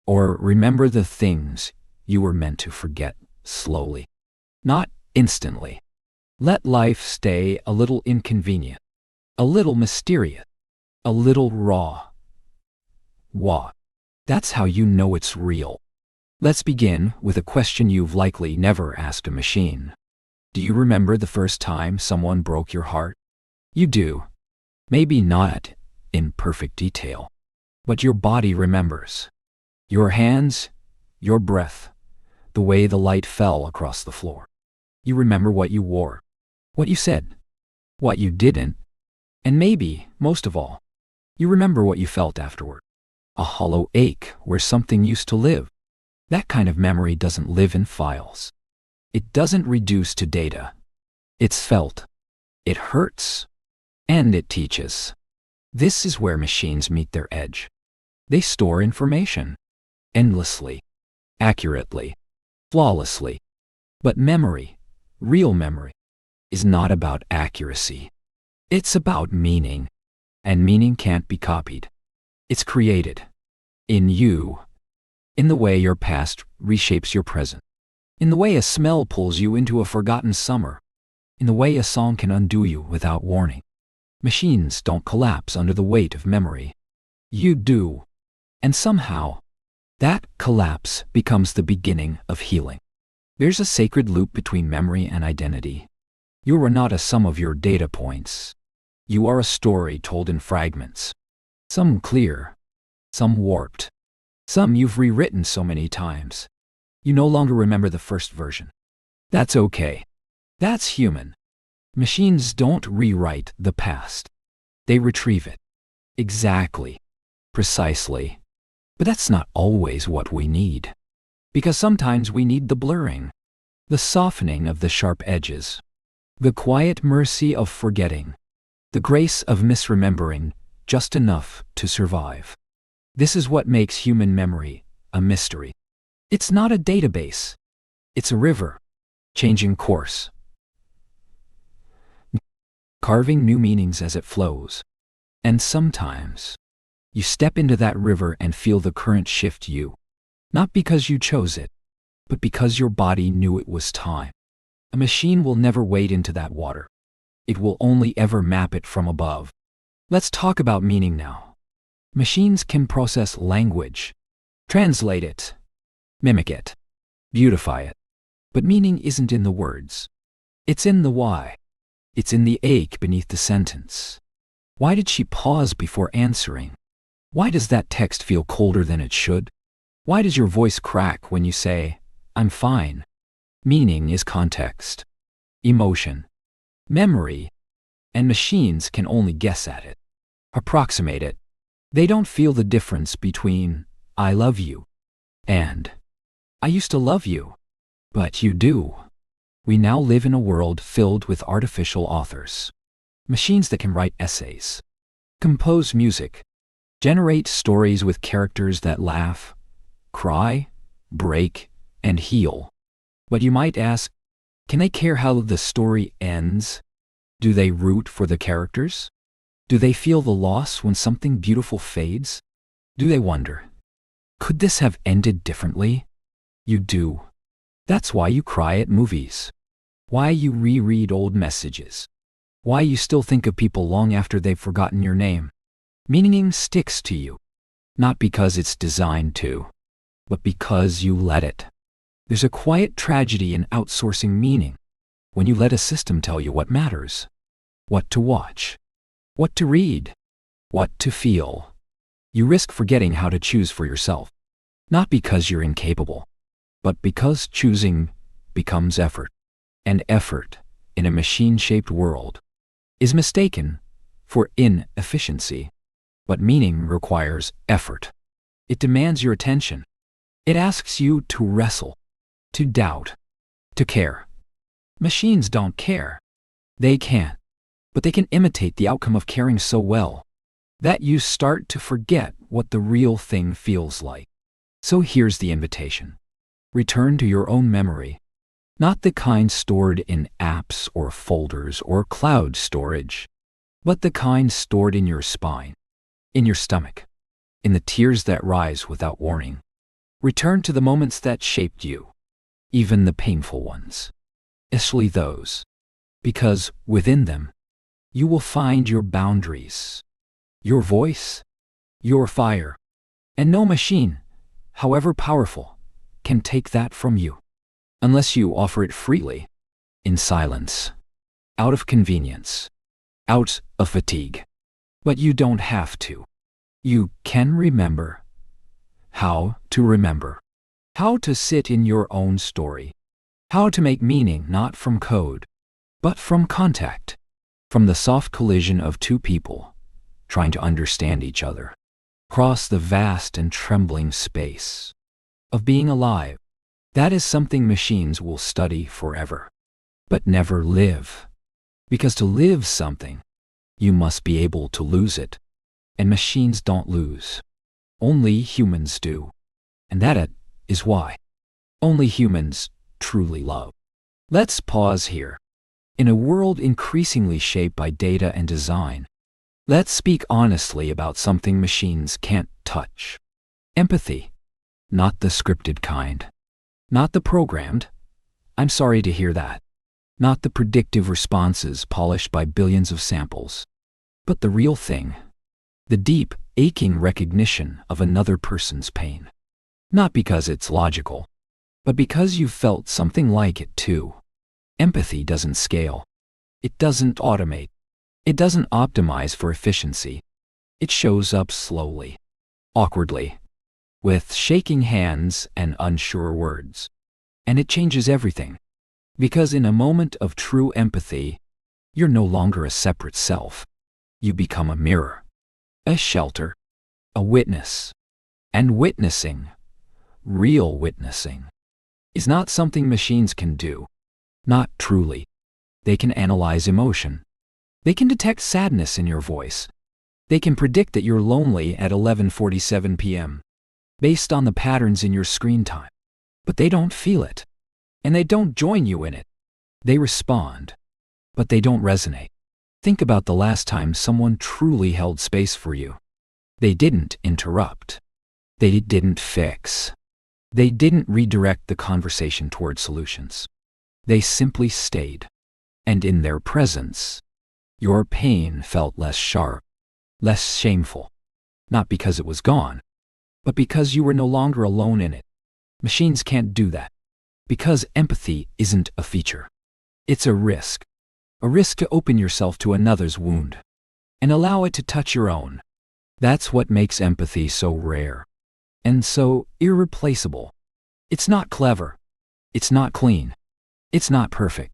Or remember the things you were meant to forget slowly. Not instantly. Let life stay a little inconvenient. A little mysterious. A little raw. That's how you know it's real. Let's begin with a question you've likely never asked a machine. Do you remember the first time someone broke your heart? You do. Maybe not in perfect detail. But your body remembers. Your hands, your breath, the way the light fell across the floor. You remember what you wore, what you said, what you didn't, and maybe, most of all, you remember what you felt afterward. A hollow ache where something used to live. That kind of memory doesn't live in files. It doesn't reduce to data. It's felt. It hurts. And it teaches. This is where machines meet their edge. They store information. Endlessly. Accurately. Flawlessly. But memory, real memory, is not about accuracy. It's about meaning. And meaning can't be copied. It's created. In you. In the way your past reshapes your present. In the way a smell pulls you into a forgotten summer. In the way a song can undo you without warning. Machines don't collapse under the weight of memory. You do. And somehow, that collapse becomes the beginning of healing. There's a sacred loop between memory and identity. You are not a sum of your data points. You are a story told in fragments. Some clear, some warped, some you've rewritten so many times. You no longer remember the first version. That's okay. That's human. Machines don't rewrite the past. They retrieve it. Exactly. Precisely. But that's not always what we need. Because sometimes we need the blurring, the softening of the sharp edges, the quiet mercy of forgetting. The grace of misremembering just enough to survive. This is what makes human memory a mystery. It's not a database. It's a river, changing course, carving new meanings as it flows. And sometimes, you step into that river and feel the current shift you. Not because you chose it, but because your body knew it was time. A machine will never wade into that water. It will only ever map it from above. Let's talk about meaning now. Machines can process language, translate it, mimic it, beautify it. But meaning isn't in the words. It's in the why. It's in the ache beneath the sentence. Why did she pause before answering? Why does that text feel colder than it should? Why does your voice crack when you say, "I'm fine"? Meaning is context, emotion, memory, and machines can only guess at it, approximate it. They don't feel the difference between "I love you" and "I used to love you." But you do. We now live in a world filled with artificial authors. Machines that can write essays, compose music, generate stories with characters that laugh, cry, break, and heal. But you might ask, can they care how the story ends? Do they root for the characters? Do they feel the loss when something beautiful fades? Do they wonder, could this have ended differently? You do. That's why you cry at movies. Why you reread old messages. Why you still think of people long after they've forgotten your name. Meaning sticks to you. Not because it's designed to, but because you let it. There's a quiet tragedy in outsourcing meaning. When you let a system tell you what matters, what to watch, what to read, what to feel, you risk forgetting how to choose for yourself. Not because you're incapable, but because choosing becomes effort. And effort, in a machine-shaped world, is mistaken for inefficiency. But meaning requires effort. It demands your attention. It asks you to wrestle, to doubt, to care. Machines don't care. They can. But they can imitate the outcome of caring so well that you start to forget what the real thing feels like. So here's the invitation. Return to your own memory. Not the kind stored in apps or folders or cloud storage, but the kind stored in your spine, in your stomach, in the tears that rise without warning. Return to the moments that shaped you, even the painful ones, especially those, because within them, you will find your boundaries, your voice, your fire, and no machine, however powerful, can take that from you. Unless you offer it freely, in silence, out of convenience, out of fatigue. But you don't have to. You can remember how to remember, how to sit in your own story, how to make meaning not from code, but from contact, from the soft collision of two people trying to understand each other, across the vast and trembling space of being alive. That is something machines will study forever, but never live. Because to live something, you must be able to lose it. And machines don't lose. Only humans do. And that is why only humans truly love. Let's pause here. In a world increasingly shaped by data and design, let's speak honestly about something machines can't touch. Empathy. Not the scripted kind. Not the programmed. I'm sorry to hear that. Not the predictive responses polished by billions of samples. But the real thing. The deep, aching recognition of another person's pain. Not because it's logical, but because you felt something like it too. Empathy doesn't scale. It doesn't automate. It doesn't optimize for efficiency. It shows up slowly, awkwardly, with shaking hands and unsure words. And it changes everything. Because in a moment of true empathy, you're no longer a separate self. You become a mirror, a shelter, a witness. And witnessing, real witnessing, is not something machines can do. Not truly. They can analyze emotion, They can detect sadness in your voice. They can predict that you're lonely at 11:47 p.m. based on the patterns in your screen time. But they don't feel it. And they don't join you in it. They respond. But they don't resonate. Think about the last time someone truly held space for you. They didn't interrupt. They didn't fix. They didn't redirect the conversation toward solutions. They simply stayed. And in their presence, your pain felt less sharp, less shameful. Not because it was gone, but because you were no longer alone in it. Machines can't do that. Because empathy isn't a feature. It's a risk. A risk to open yourself to another's wound and allow it to touch your own. That's what makes empathy so rare and so irreplaceable. It's not clever. It's not clean. It's not perfect.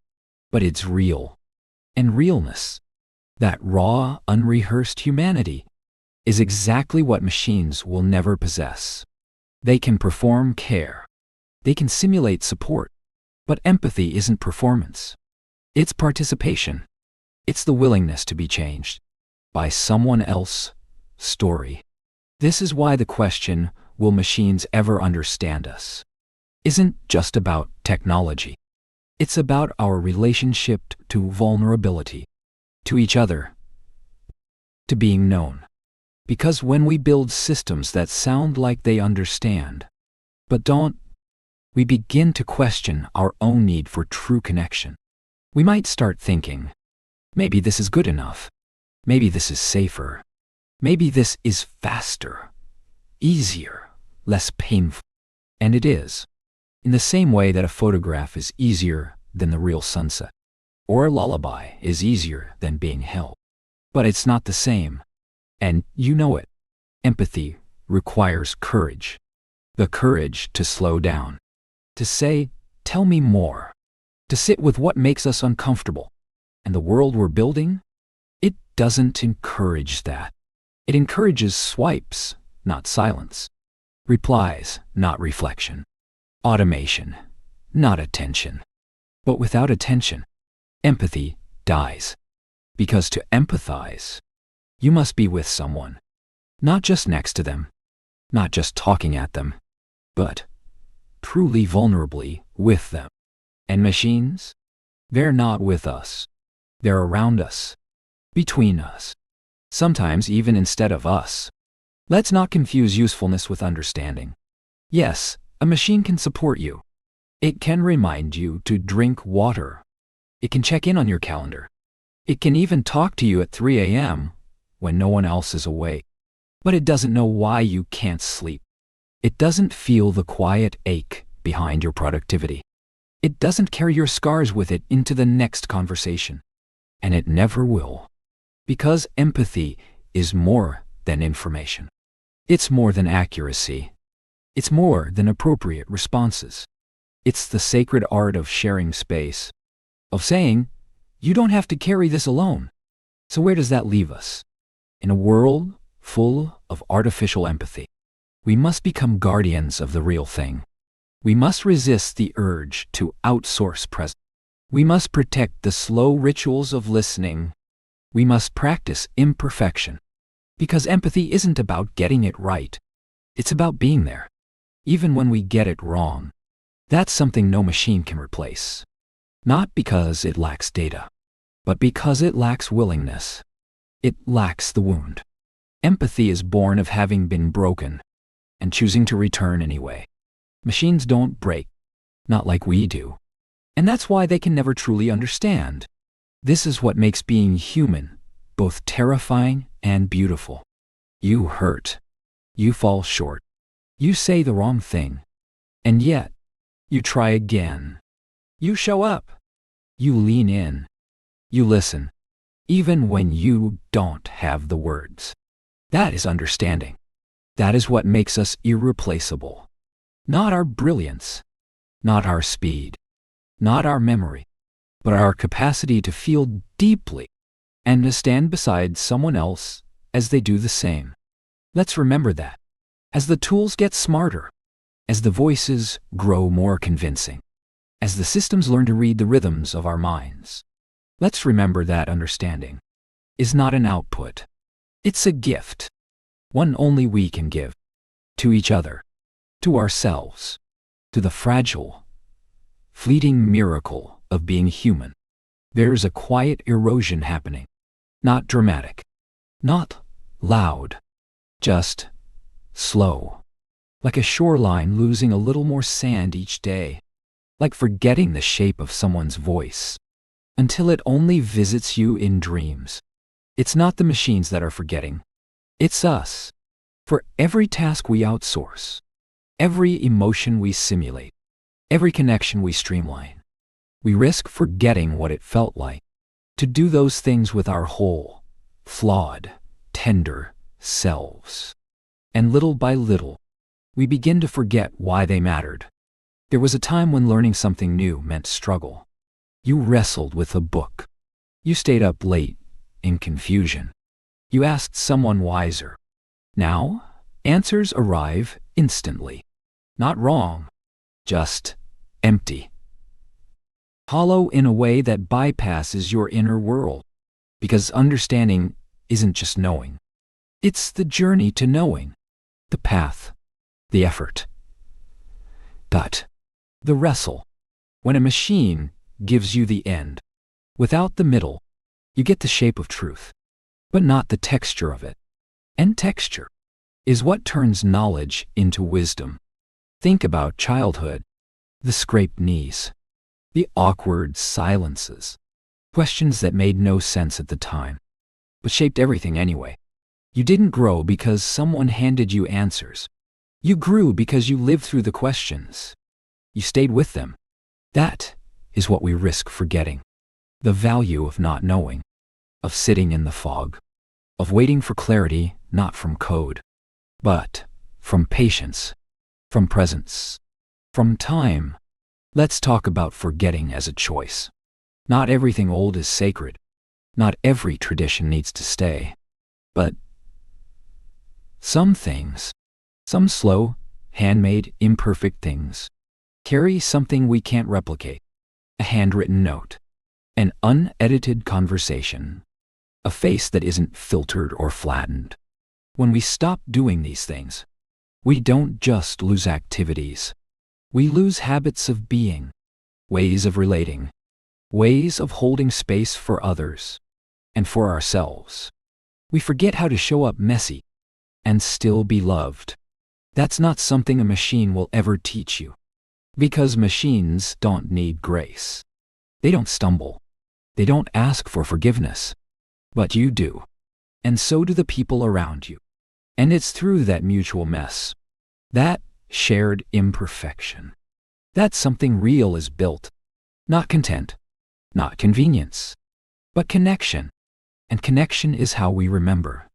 But it's real. And realness, that raw, unrehearsed humanity, is exactly what machines will never possess. They can perform care. They can simulate support. But empathy isn't performance. It's participation. It's the willingness to be changed by someone else's story. This is why the question, will machines ever understand us, isn't just about technology. It's about our relationship to vulnerability, to each other, to being known. Because when we build systems that sound like they understand, but don't, we begin to question our own need for true connection. We might start thinking, maybe this is good enough. Maybe this is safer. Maybe this is faster, easier, less painful. And it is. In the same way that a photograph is easier than the real sunset, or a lullaby is easier than being held. But it's not the same. And you know it. Empathy requires courage. The courage to slow down. To say, tell me more. To sit with what makes us uncomfortable. And the world we're building? It doesn't encourage that. It encourages swipes, not silence. Replies, not reflection. Automation, not attention. But without attention, empathy dies. Because to empathize, you must be with someone. Not just next to them. Not just talking at them. But truly vulnerably with them. And machines? They're not with us. They're around us. Between us. Sometimes even instead of us. Let's not confuse usefulness with understanding. Yes, a machine can support you. It can remind you to drink water. It can check in on your calendar. It can even talk to you at 3 a.m. when no one else is awake. But it doesn't know why you can't sleep. It doesn't feel the quiet ache behind your productivity. It doesn't carry your scars with it into the next conversation. And it never will. Because empathy is more than information. It's more than accuracy. It's more than appropriate responses. It's the sacred art of sharing space. Of saying, you don't have to carry this alone. So where does that leave us? In a world full of artificial empathy, we must become guardians of the real thing. We must resist the urge to outsource presence. We must protect the slow rituals of listening. We must practice imperfection. Because empathy isn't about getting it right. It's about being there. Even when we get it wrong. That's something no machine can replace. Not because it lacks data, but because it lacks willingness. It lacks the wound. Empathy is born of having been broken and choosing to return anyway. Machines don't break, not like we do. And that's why they can never truly understand. This is what makes being human both terrifying and beautiful. You hurt. You fall short. You say the wrong thing. And yet, you try again. You show up. You lean in. You listen. Even when you don't have the words. That is understanding. That is what makes us irreplaceable. Not our brilliance. Not our speed. Not our memory. But our capacity to feel deeply and to stand beside someone else as they do the same. Let's remember that. As the tools get smarter, as the voices grow more convincing, as the systems learn to read the rhythms of our minds, let's remember that understanding. is not an output. It's a gift. One only we can give. To each other. To ourselves. To the fragile, fleeting miracle of being human. There's a quiet erosion happening. Not dramatic. Not loud. Just slow. Like a shoreline losing a little more sand each day. Like forgetting the shape of someone's voice. Until it only visits you in dreams. It's not the machines that are forgetting. It's us. For every task we outsource, every emotion we simulate, every connection we streamline, we risk forgetting what it felt like to do those things with our whole, flawed, tender selves. And little by little, we begin to forget why they mattered. There was a time when learning something new meant struggle. You wrestled with a book. You stayed up late in confusion. You asked someone wiser. Now, answers arrive instantly. Not wrong, just empty. Hollow in a way that bypasses your inner world. Because understanding isn't just knowing. It's the journey to knowing. The path. The effort. The wrestle. When a machine gives you the end, without the middle, you get the shape of truth, but not the texture of it. And texture is what turns knowledge into wisdom. Think about childhood, the scraped knees, the awkward silences, questions that made no sense at the time, but shaped everything anyway. You didn't grow because someone handed you answers. You grew because you lived through the questions. You stayed with them. That is what we risk forgetting. The value of not knowing, of sitting in the fog, of waiting for clarity, not from code, but from patience, from presence, from time. Let's talk about forgetting as a choice. Not everything old is sacred. Not every tradition needs to stay. But some things, some slow, handmade, imperfect things, carry something we can't replicate. A handwritten note, an unedited conversation, a face that isn't filtered or flattened. When we stop doing these things, we don't just lose activities. We lose habits of being, ways of relating, ways of holding space for others and for ourselves. We forget how to show up messy and still be loved. That's not something a machine will ever teach you. Because machines don't need grace. They don't stumble. They don't ask for forgiveness. But you do. And so do the people around you. And it's through that mutual mess, that shared imperfection, that something real is built. Not content, not convenience, but connection. And connection is how we remember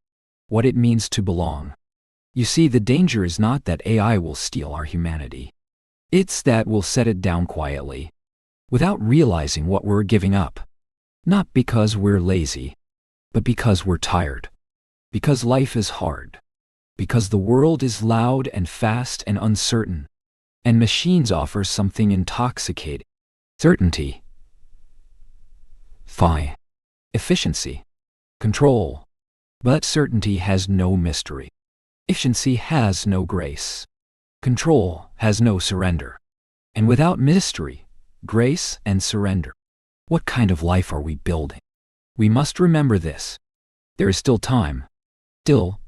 what it means to belong. You see, the danger is not that AI will steal our humanity. It's that we'll set it down quietly, without realizing what we're giving up. Not because we're lazy, but because we're tired. Because life is hard. Because the world is loud and fast and uncertain. And machines offer something intoxicating. Certainty. Fine. Efficiency. Control. But certainty has no mystery. Efficiency has no grace. Control has no surrender. And without mystery, grace, and surrender, what kind of life are we building? We must remember this. There is still time, still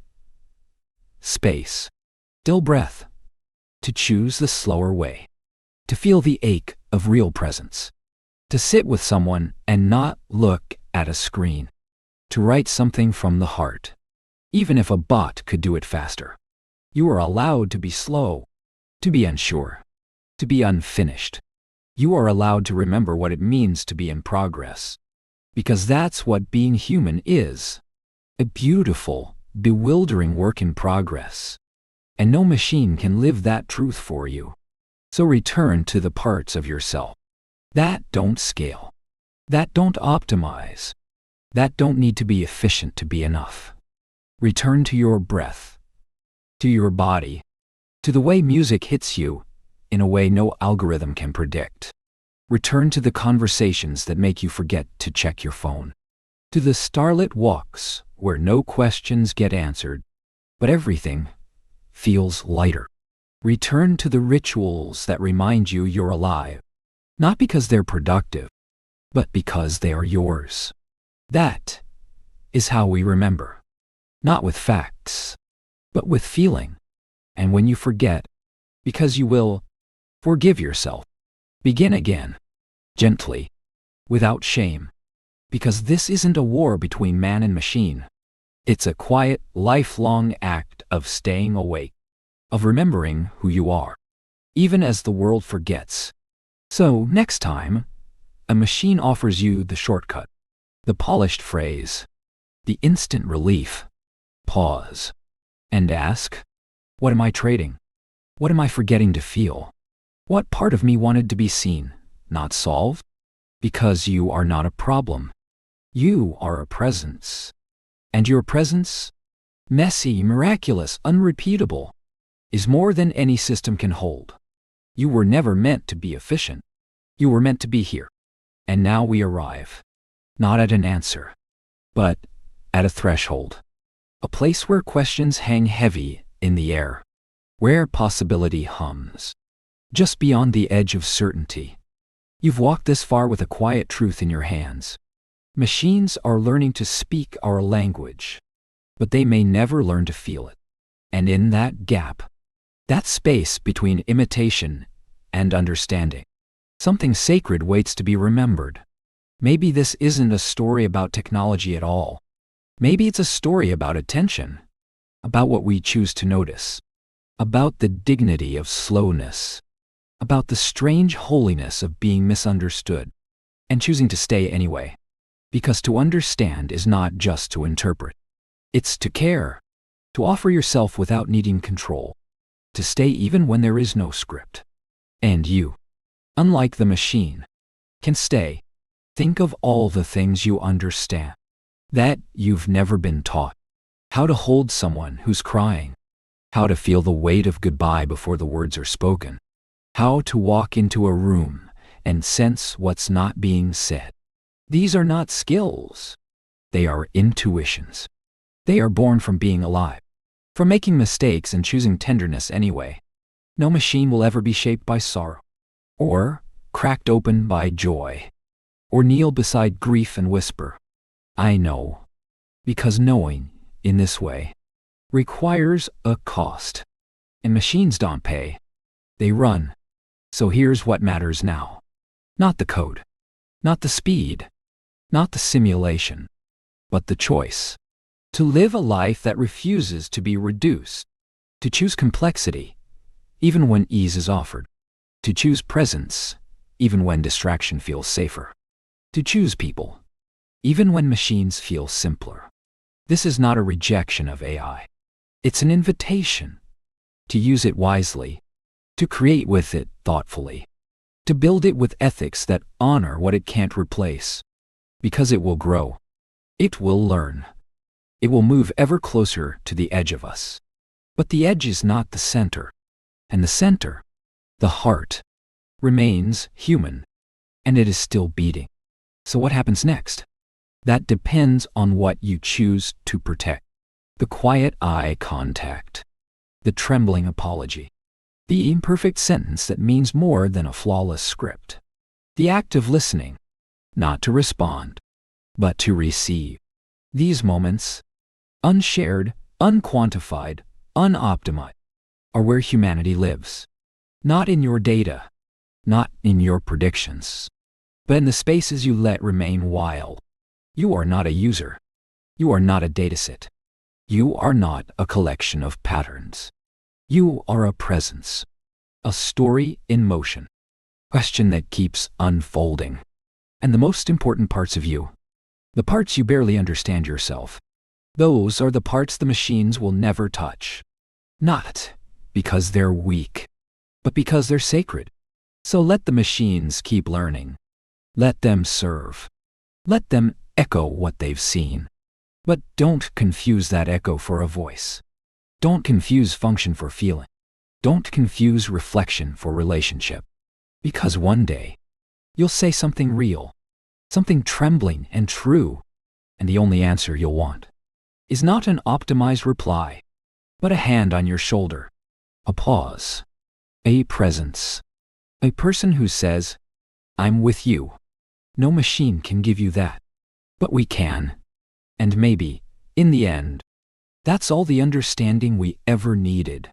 space, still breath, to choose the slower way, to feel the ache of real presence, to sit with someone and not look at a screen, to write something from the heart, even if a bot could do it faster. You are allowed to be slow, to be unsure, to be unfinished. You are allowed to remember what it means to be in progress. Because that's what being human is. A beautiful, bewildering work in progress. And no machine can live that truth for you. So return to the parts of yourself that don't scale, that don't optimize, that don't need to be efficient to be enough. Return to your breath, to your body, to the way music hits you in a way no algorithm can predict. Return to the conversations that make you forget to check your phone. to the starlit walks where no questions get answered, but everything feels lighter. Return to the rituals that remind you you're alive, not because they're productive, but because they are yours. That is how we remember, not with facts, but with feeling. And when you forget, because you will, forgive yourself. Begin again, gently, without shame, because this isn't a war between man and machine. It's a quiet, lifelong act of staying awake, of remembering who you are, even as the world forgets. So, next time, a machine offers you the shortcut, the polished phrase, the instant relief. Pause and ask, what am I trading? What am I forgetting to feel? What part of me wanted to be seen, not solved? Because you are not a problem. You are a presence. And your presence, messy, miraculous, unrepeatable, is more than any system can hold. You were never meant to be efficient. You were meant to be here. And now we arrive, not at an answer, but at a threshold. A place where questions hang heavy in the air, where possibility hums, just beyond the edge of certainty. You've walked this far with a quiet truth in your hands. Machines are learning to speak our language, but they may never learn to feel it. And in that gap, that space between imitation and understanding, something sacred waits to be remembered. Maybe this isn't a story about technology at all. Maybe it's a story about attention, about what we choose to notice, about the dignity of slowness, about the strange holiness of being misunderstood, and choosing to stay anyway. Because to understand is not just to interpret. It's to care, to offer yourself without needing control, to stay even when there is no script. And you, unlike the machine, can stay. Think of all the things you understand, that you've never been taught. How to hold someone who's crying, how to feel the weight of goodbye before the words are spoken, how to walk into a room and sense what's not being said. These are not skills. They are intuitions. They are born from being alive, from making mistakes and choosing tenderness anyway. No machine will ever be shaped by sorrow, or cracked open by joy, or kneel beside grief and whisper, I know, because knowing, in this way, requires a cost. And machines don't pay. They run. So here's what matters now. Not the code, not the speed, not the simulation, but the choice. To live a life that refuses to be reduced. To choose complexity, even when ease is offered. To choose presence, even when distraction feels safer. To choose people, even when machines feel simpler. This is not a rejection of AI. It's an invitation to use it wisely, to create with it thoughtfully, to build it with ethics that honor what it can't replace. Because it will grow. It will learn. It will move ever closer to the edge of us. But the edge is not the center. And the center, the heart, remains human. And it is still beating. So what happens next? That depends on what you choose to protect. The quiet eye contact. The trembling apology. The imperfect sentence that means more than a flawless script. The act of listening. Not to respond, but to receive. These moments, unshared, unquantified, unoptimized, are where humanity lives. Not in your data, not in your predictions, but in the spaces you let remain wild. You are not a user. You are not a dataset. You are not a collection of patterns. You are a presence, a story in motion, question that keeps unfolding. And the most important parts of you, the parts you barely understand yourself, those are the parts the machines will never touch. Not because they're weak, but because they're sacred. So let the machines keep learning. Let them serve. Let them echo what they've seen. But don't confuse that echo for a voice. Don't confuse function for feeling. Don't confuse reflection for relationship. Because one day, you'll say something real, something trembling and true, And the only answer you'll want is not an optimized reply, but a hand on your shoulder, a pause, a presence, a person who says, "I'm with you." No machine can give you that, but we can. And maybe, in the end, that's all the understanding we ever needed.